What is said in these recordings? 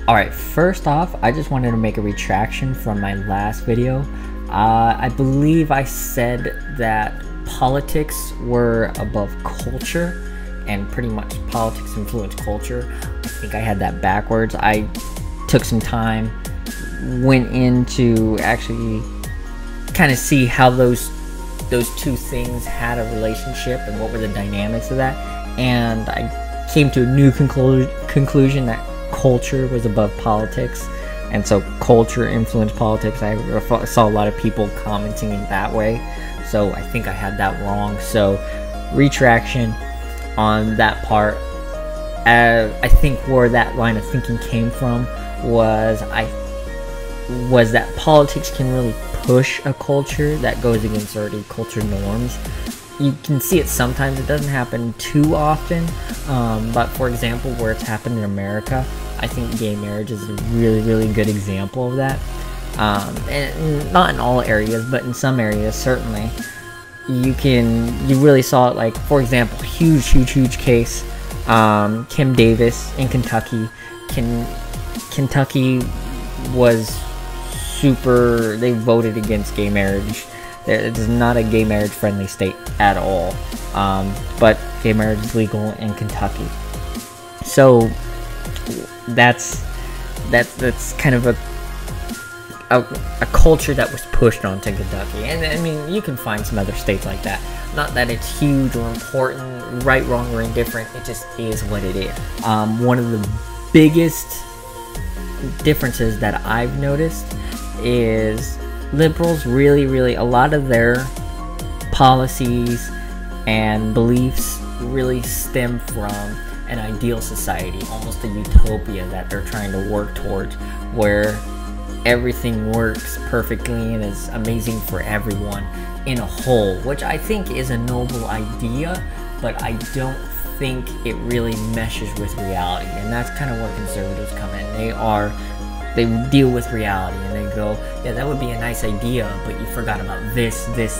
Alright, first off, I just wanted to make a retraction from my last video. I believe I said that politics were above culture, and pretty much politics influence culture. I think I had that backwards. I took some time, went into actually kind of see how those two things had a relationship and what were the dynamics of that, and I came to a new conclusion that culture was above politics, and so culture influenced politics. I saw a lot of people commenting in that way, so I think I had that wrong. So retraction on that part. I think where that line of thinking came from was that politics can really push a culture that goes against already culture norms. You can see it sometimes. It doesn't happen too often, but for example, where it's happened in America, I think gay marriage is a really good example of that. And not in all areas, but in some areas certainly. You really saw it, like, for example, huge case, Kim Davis in Kentucky. Kentucky was super, they voted against gay marriage. It is not a gay marriage friendly state at all, but gay marriage is legal in Kentucky. So that's kind of a culture that was pushed onto Kentucky, and I mean, you can find some other states like that. Not that it's huge or important, right, wrong, or indifferent. It just is what it is. One of the biggest differences that I've noticed is liberals really, a lot of their policies and beliefs really stem from an ideal society, almost a utopia that they're trying to work towards, where everything works perfectly and is amazing for everyone in a whole, which I think is a noble idea, but I don't think it really meshes with reality. And that's kind of where conservatives come in. They deal with reality and they go, yeah, that would be a nice idea, but you forgot about this, and this,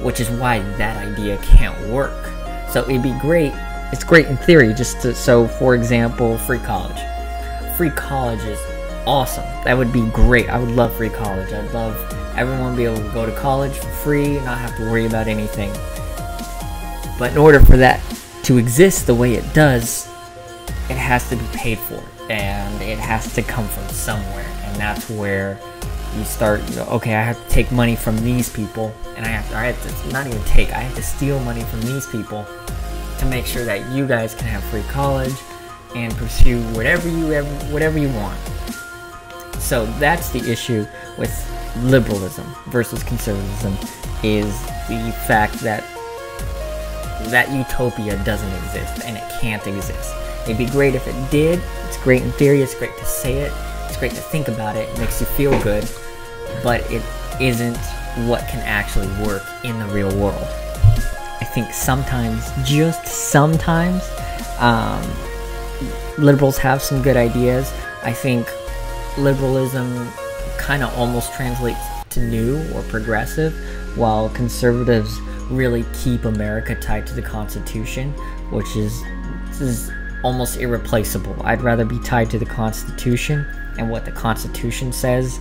which is why that idea can't work. So it'd be great. It's great in theory, so for example, free college. Free college is awesome. That would be great. I would love free college. I'd love everyone to be able to go to college for free, not have to worry about anything. But in order for that to exist the way it does, it has to be paid for, and it has to come from somewhere. And that's where you start, okay, I have to take money from these people, and I have to steal money from these people to make sure that you guys can have free college and pursue whatever you want. So that's the issue with liberalism versus conservatism, is the fact that that utopia doesn't exist, and it can't exist. It'd be great if it did. It's great in theory, it's great to say it, it's great to think about it, it makes you feel good, but it isn't what can actually work in the real world. I think sometimes, just sometimes, liberals have some good ideas. I think liberalism kind of almost translates to new or progressive, while conservatives really keep America tied to the Constitution, which is almost irreplaceable. I'd rather be tied to the Constitution and what the Constitution says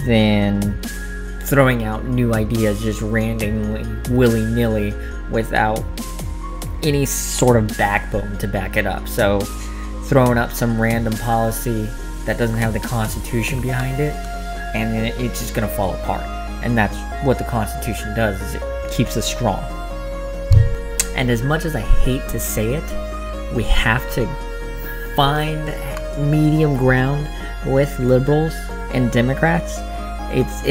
than throwing out new ideas just randomly, willy-nilly, without any sort of backbone to back it up. So throwing up some random policy that doesn't have the Constitution behind it, and then it's just gonna fall apart. And that's what the Constitution does, is it keeps us strong. And as much as I hate to say it, we have to find medium ground with liberals and Democrats. It's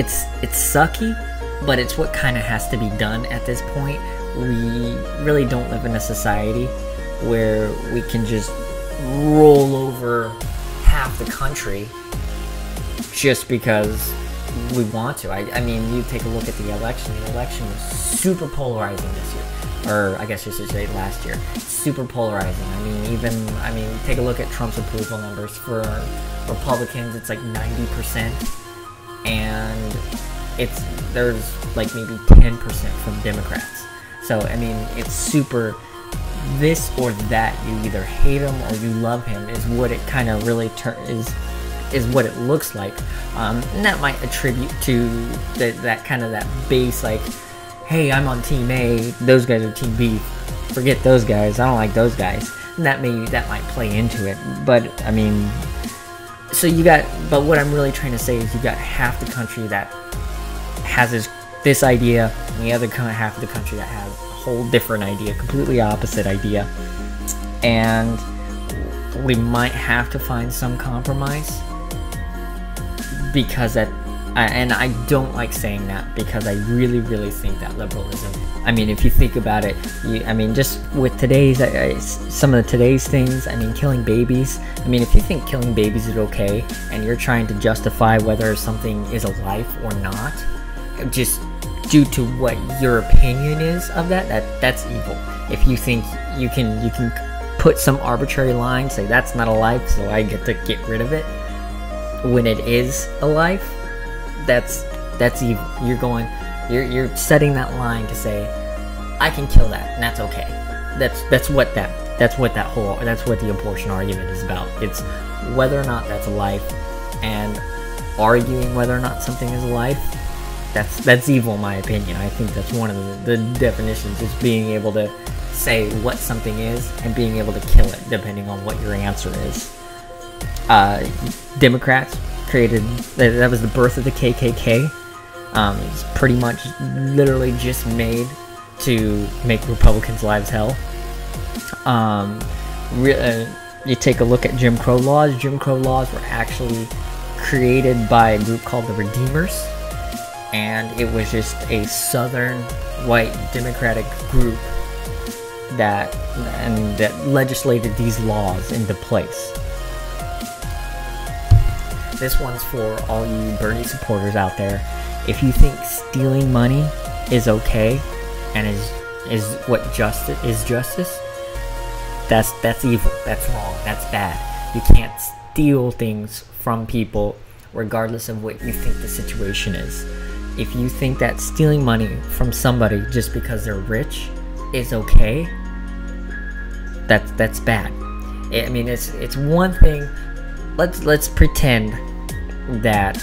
sucky, but it's what kind of has to be done at this point. We really don't live in a society where we can just roll over half the country just because we want to. I mean, you take a look at the election. The election was super polarizing this year, or I guess you should say last year. Super polarizing. I mean, take a look at Trump's approval numbers. For Republicans, it's like 90%, and there's like maybe 10% from Democrats. So I mean, it's super this or that. You either hate him or you love him, is what it kind of really is what it looks like. And that might attribute to that kind of that base, like, hey, I'm on team A, those guys are team B, forget those guys, I don't like those guys. And that might play into it. But I mean, so but what I'm really trying to say is you got half the country that has this idea, and the other half of the country that has a whole different idea, completely opposite idea. And we might have to find some compromise, because and I don't like saying that, because I really, really think that liberalism, I mean, if you think about it, I mean, just with today's, some of today's things, I mean, killing babies, I mean, if you think killing babies is okay, and you're trying to justify whether something is a life or not, just due to what your opinion is of that's evil. If you think you can put some arbitrary line, say that's not a life, so I get to get rid of it, when it is a life, that's evil. You're setting that line to say, I can kill that, and that's okay. That's what the abortion argument is about. It's whether or not that's a life, and arguing whether or not something is a life, that's evil in my opinion. I think that's one of the definitions, is being able to say what something is and being able to kill it depending on what your answer is. Democrats created, that was the birth of the KKK. It's pretty much literally just made to make Republicans' lives hell. You take a look at Jim Crow laws. Jim Crow laws were actually created by a group called the Redeemers, and it was just a southern white democratic group that legislated these laws into place. This one's for all you Bernie supporters out there. If you think stealing money is okay and is what justice is, that's evil, that's wrong, that's bad. You can't steal things from people regardless of what you think the situation is. If you think that stealing money from somebody just because they're rich is okay, that's bad. I mean, it's one thing. Let's pretend that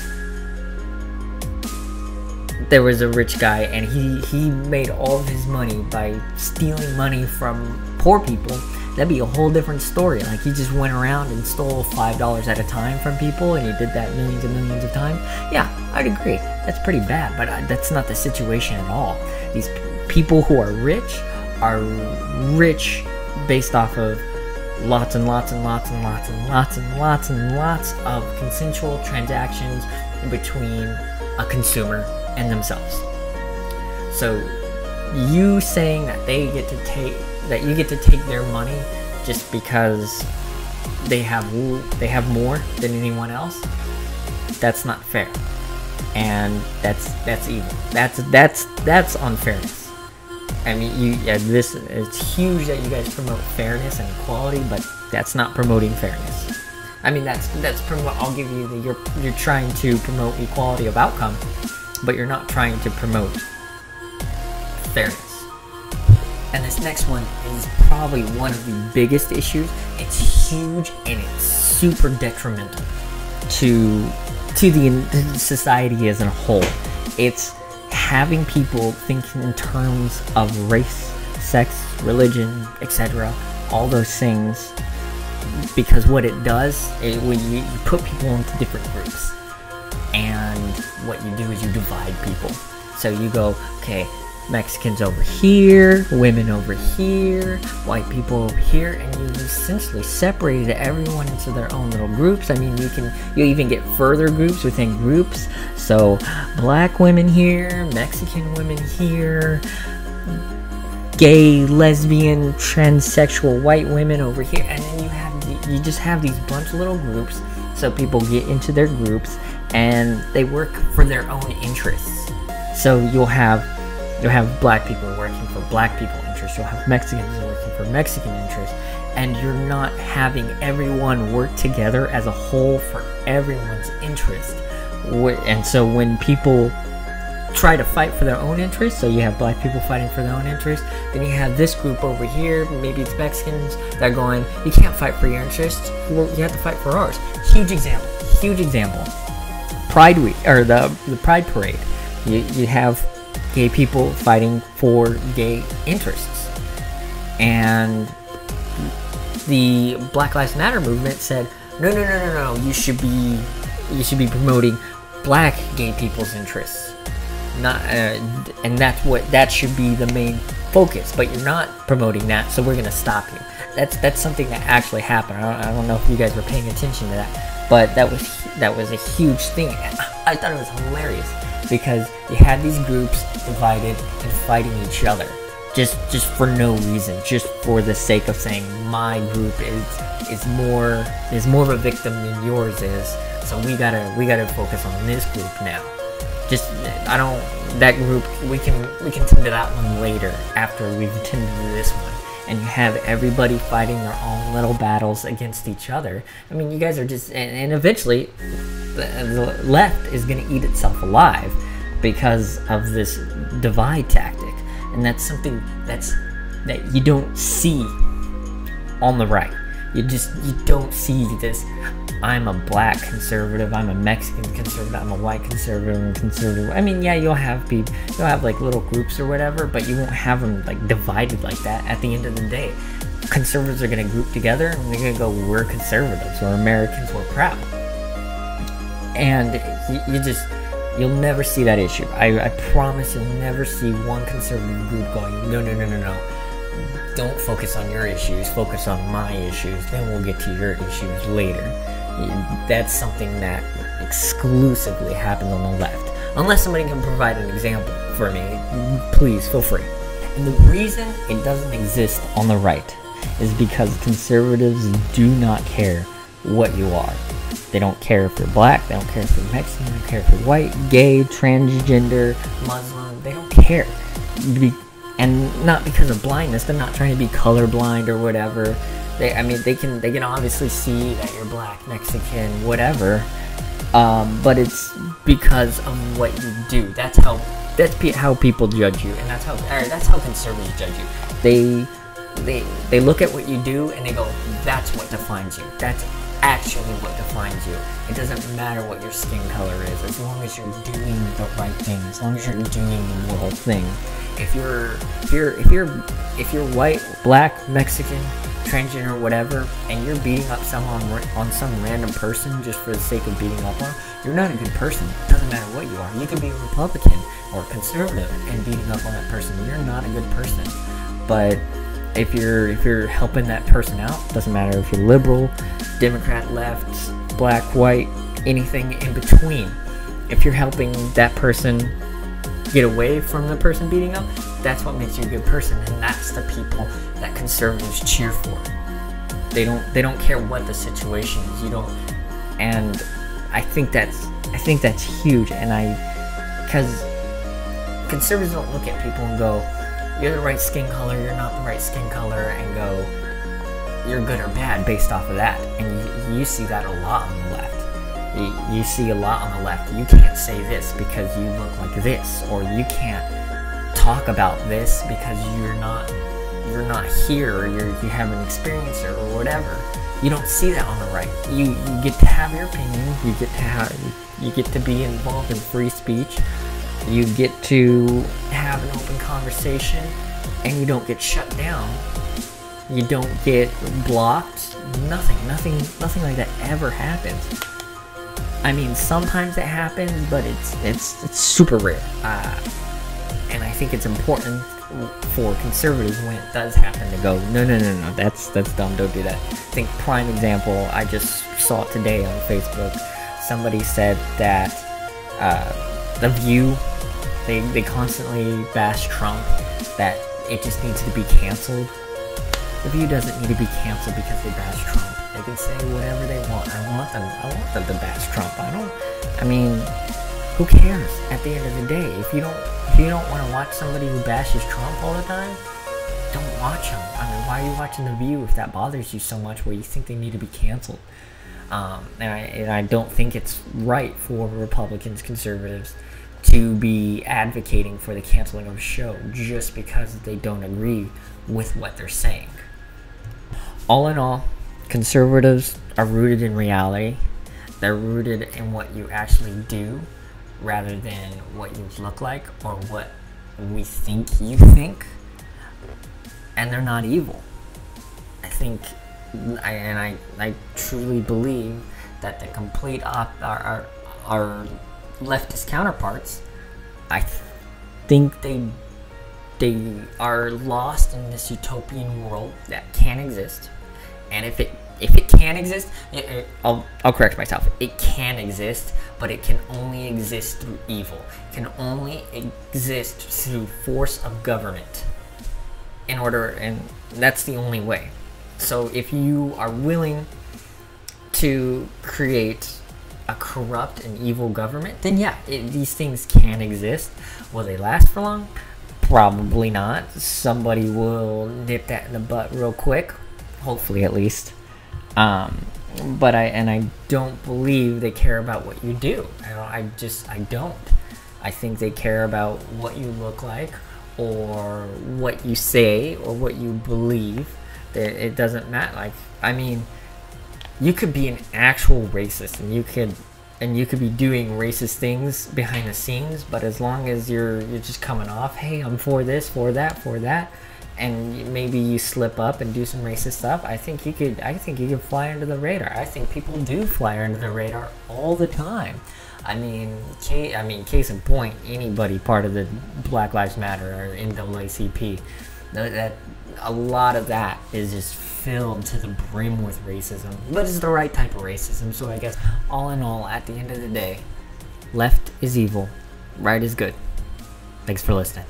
there was a rich guy and he made all of his money by stealing money from poor people. That'd be a whole different story. Like, he just went around and stole $5 at a time from people, and he did that millions and millions of times. Yeah, I'd agree. That's pretty bad, but that's not the situation at all. These people who are rich based off of lots and lots and lots and lots and lots and lots and lots of consensual transactions between a consumer and themselves. So you saying that you get to take their money just because they have more than anyone else, that's not fair, and that's evil. That's unfairness. I mean, it's huge that you guys promote fairness and equality, but that's not promoting fairness. I mean, I'll give you you're trying to promote equality of outcome, but you're not trying to promote fairness. And this next one is probably one of the biggest issues. It's huge and it's super detrimental to the society as a whole. It's having people think in terms of race, sex, religion, etc. All those things, because what it does is you put people into different groups, and what you do is you divide people. So you go, okay, Mexicans over here, women over here, white people over here, and you essentially separated everyone into their own little groups. I mean, you even get further groups within groups. So black women here, Mexican women here, gay, lesbian, transsexual white women over here, and then you just have these bunch of little groups. So people get into their groups and they work for their own interests. So you'll have black people working for black people interests, you'll have Mexicans working for Mexican interests, and you're not having everyone work together as a whole for everyone's interest. And so when people try to fight for their own interests. So you have black people fighting for their own interests. Then you have this group over here, maybe it's Mexicans, that are going, you can't fight for your interests, well, you have to fight for ours. Huge example. Pride Week, or the Pride Parade. You have gay people fighting for gay interests. And the Black Lives Matter movement said, no, you should be promoting black gay people's interests. Not and that should be the main focus, but you're not promoting that, so we're gonna stop you. That's something that actually happened. I don't know if you guys were paying attention to that, but that was a huge thing. I thought it was hilarious because you had these groups divided and fighting each other just for no reason, just for the sake of saying my group is more of a victim than yours is, so we gotta focus on this group now. That group, we can tend to that one later after we've attended to this one. And you have everybody fighting their own little battles against each other. I mean, you guys are just, and eventually the left is going to eat itself alive because of this divide tactic. And that's something that you don't see on the right. You don't see this, I'm a black conservative, I'm a Mexican conservative, I'm a white conservative, and conservative. I mean, yeah, you'll have like little groups or whatever, but you won't have them like divided like that. At the end of the day, conservatives are going to group together and they're going to go, we're conservatives, we're Americans, we're proud. And you'll never see that issue. I promise you'll never see one conservative group going, no. Don't focus on your issues, focus on my issues, then we'll get to your issues later. That's something that exclusively happens on the left. Unless somebody can provide an example for me, please feel free. And the reason it doesn't exist on the right is because conservatives do not care what you are. They don't care if you're black, they don't care if you're Mexican, they don't care if you're white, gay, transgender, Muslim, they don't care. And not because of blindness. They're not trying to be colorblind or whatever. They can obviously see that you're black, Mexican, whatever. But it's because of what you do. That's how people judge you, and that's how conservatives judge you. They look at what you do and they go, that's what defines you. That's actually what defines you. It doesn't matter what your skin color is, as long as you're doing the right thing, as long as you're doing the moral thing. If you're white, black, Mexican, transgender, whatever, and you're beating up someone on some random person just for the sake of beating up on, you're not a good person. It doesn't matter what you are. You could be a Republican or a conservative and beating up on that person. You're not a good person. But if you're helping that person out, doesn't matter if you're liberal, Democrat, left, black, white, anything in between. If you're helping that person get away from the person beating up, that's what makes you a good person, and that's the people that conservatives cheer for. They don't care what the situation is. And I think that's huge. And because conservatives don't look at people and go, you're the right skin color, you're not the right skin color, and go, you're good or bad based off of that. And you see that a lot on the left. You see a lot on the left. You can't say this because you look like this, or you can't talk about this because you're not here, or you haven't experienced it, or whatever. You don't see that on the right. You get to have your opinion. You get to be involved in free speech. You get to have an open conversation, and you don't get shut down. You don't get blocked. Nothing like that ever happens. I mean, sometimes it happens, but it's super rare. And I think it's important for conservatives when it does happen to go, no, that's dumb, don't do that. I think prime example, I just saw it today on Facebook. Somebody said that The View, they constantly bash Trump, that it just needs to be canceled. The View doesn't need to be canceled because they bash Trump. They can say whatever they want. I want them to bash Trump. I mean, who cares at the end of the day? If you don't want to watch somebody who bashes Trump all the time, don't watch them. I mean, why are you watching The View if that bothers you so much where you think they need to be canceled? And I don't think it's right for Republicans, conservatives, to be advocating for the canceling of a show just because they don't agree with what they're saying. All in all, conservatives are rooted in reality. They're rooted in what you actually do rather than what you look like or what we think you think. And they're not evil. I think, I truly believe that the complete our leftist counterparts, I think they are lost in this utopian world that can't exist. And if it can exist, I'll correct myself. It can exist, but it can only exist through evil. It can only exist through force of government. And that's the only way. So if you are willing to create a corrupt and evil government, then yeah, these things can exist. Will they last for long? Probably not. Somebody will nip that in the butt real quick, hopefully at least. But I don't believe they care about what you do. I don't. I think they care about what you look like, or what you say, or what you believe. It doesn't matter. Like, I mean, you could be an actual racist, and you could be doing racist things behind the scenes, but as long as you're just coming off, hey, I'm for this, for that, and maybe you slip up and do some racist stuff, I think you could fly under the radar. I think people do fly under the radar all the time. I mean, case in point, anybody part of the Black Lives Matter or NAACP, that a lot of that is just filled to the brim with racism, but it's the right type of racism. So I guess all in all, at the end of the day, left is evil, right is good. Thanks for listening.